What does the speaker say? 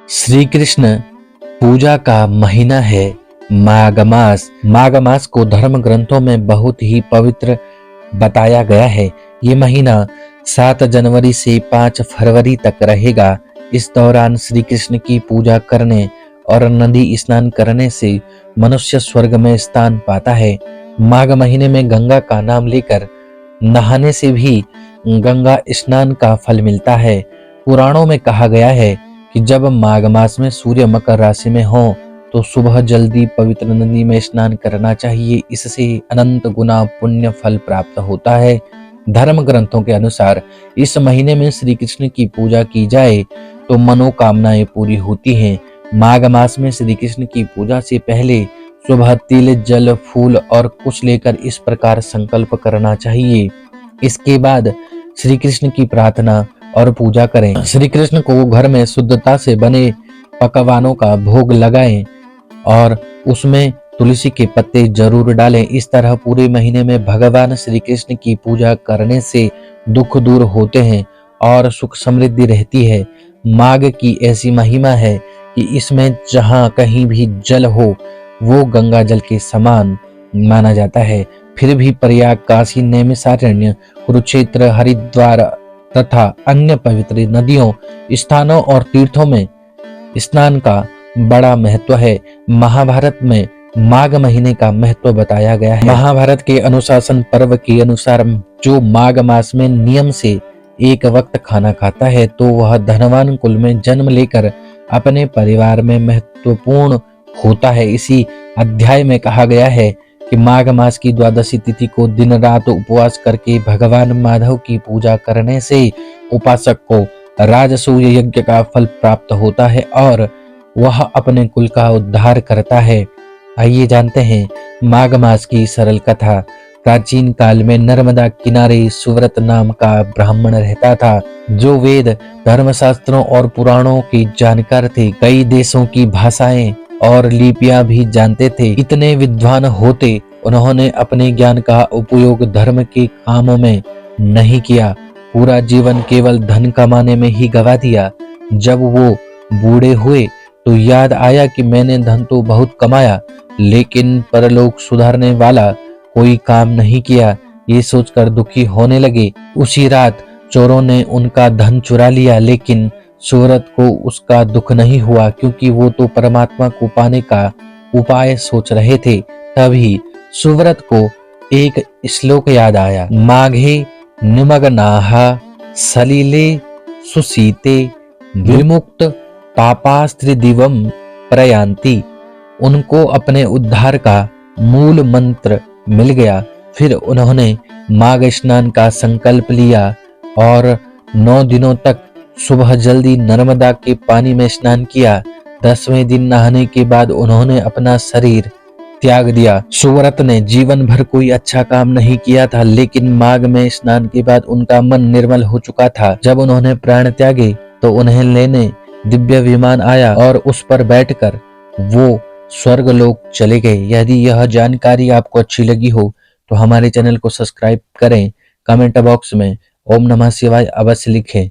श्री कृष्ण पूजा का महीना है माघ मास। माघ मास को धर्म ग्रंथों में बहुत ही पवित्र बताया गया है। ये महीना 7 जनवरी से 5 फरवरी तक रहेगा। इस दौरान श्री कृष्ण की पूजा करने और नदी स्नान करने से मनुष्य स्वर्ग में स्थान पाता है। माघ महीने में गंगा का नाम लेकर नहाने से भी गंगा स्नान का फल मिलता है। पुराणों में कहा गया है कि जब माघ मास में सूर्य मकर राशि में हो तो सुबह जल्दी पवित्र नदी में स्नान करना चाहिए। इससे अनंत गुना पुण्य फल प्राप्त होता है। धर्म ग्रंथों के अनुसार इस महीने में श्री कृष्ण की पूजा की जाए तो मनोकामनाएं पूरी होती हैं। माघ मास में श्री कृष्ण की पूजा से पहले सुबह तिल, जल, फूल और कुश लेकर इस प्रकार संकल्प करना चाहिए। इसके बाद श्री कृष्ण की प्रार्थना और पूजा करें। श्री कृष्ण को घर में शुद्धता से बने पकवानों का भोग लगाएं और उसमें तुलसी के पत्ते जरूर डालें। इस तरह पूरे महीने में भगवान श्री कृष्ण की पूजा करने से दुख दूर होते हैं और सुख समृद्धि रहती है। माघ की ऐसी महिमा है कि इसमें जहाँ कहीं भी जल हो वो गंगा जल के समान माना जाता है। फिर भी प्रयाग, काशी, नैमिषारण्य, कुरुक्षेत्र, हरिद्वार तथा अन्य पवित्र नदियों, स्थानों और तीर्थों में स्नान का बड़ा महत्व है। महाभारत में माघ महीने का महत्व बताया गया है। महाभारत के अनुशासन पर्व के अनुसार जो माघ मास में नियम से एक वक्त खाना खाता है तो वह धनवान कुल में जन्म लेकर अपने परिवार में महत्वपूर्ण होता है। इसी अध्याय में कहा गया है कि माघ मास की द्वादशी तिथि को दिन रात उपवास करके भगवान माधव की पूजा करने से उपासक को राजसूय यज्ञ का फल प्राप्त होता है और वह अपने कुल का उद्धार करता है। आइए जानते हैं माघ मास की सरल कथा। प्राचीन काल में नर्मदा किनारे सुव्रत नाम का ब्राह्मण रहता था जो वेद, धर्मशास्त्रों और पुराणों के जानकार थे। कई देशों की भाषाएं और लिपियां भी जानते थे। इतने विद्वान होते उन्होंने अपने ज्ञान का उपयोग धर्म के कामों में नहीं किया। पूरा जीवन केवल धन कमाने में ही गवा दिया। जब वो बूढ़े हुए तो याद आया कि मैंने धन तो बहुत कमाया लेकिन परलोक सुधारने वाला कोई काम नहीं किया। ये सोचकर दुखी होने लगे। उसी रात चोरों ने उनका धन चुरा लिया लेकिन सूरत को उसका दुख नहीं हुआ क्योंकि वो तो परमात्मा को पाने का उपाय सोच रहे थे। तभी सुव्रत को एक श्लोक याद आया। माघे निमग्नाः सलिले सुशीते विमुक्त पापास्त्रिदिवम प्रयान्ति। उनको अपने उद्धार का मूल मंत्र मिल गया। फिर उन्होंने माघ स्नान का संकल्प लिया और 9 दिनों तक सुबह जल्दी नर्मदा के पानी में स्नान किया। 10वें दिन नहाने के बाद उन्होंने अपना शरीर त्याग दिया। सुव्रत ने जीवन भर कोई अच्छा काम नहीं किया था लेकिन माघ में स्नान के बाद उनका मन निर्मल हो चुका था। जब उन्होंने प्राण त्यागे तो उन्हें लेने दिव्य विमान आया और उस पर बैठकर वो स्वर्ग लोक चले गए। यदि यह जानकारी आपको अच्छी लगी हो तो हमारे चैनल को सब्सक्राइब करें। कमेंट बॉक्स में ओम नमः शिवाय अवश्य लिखें।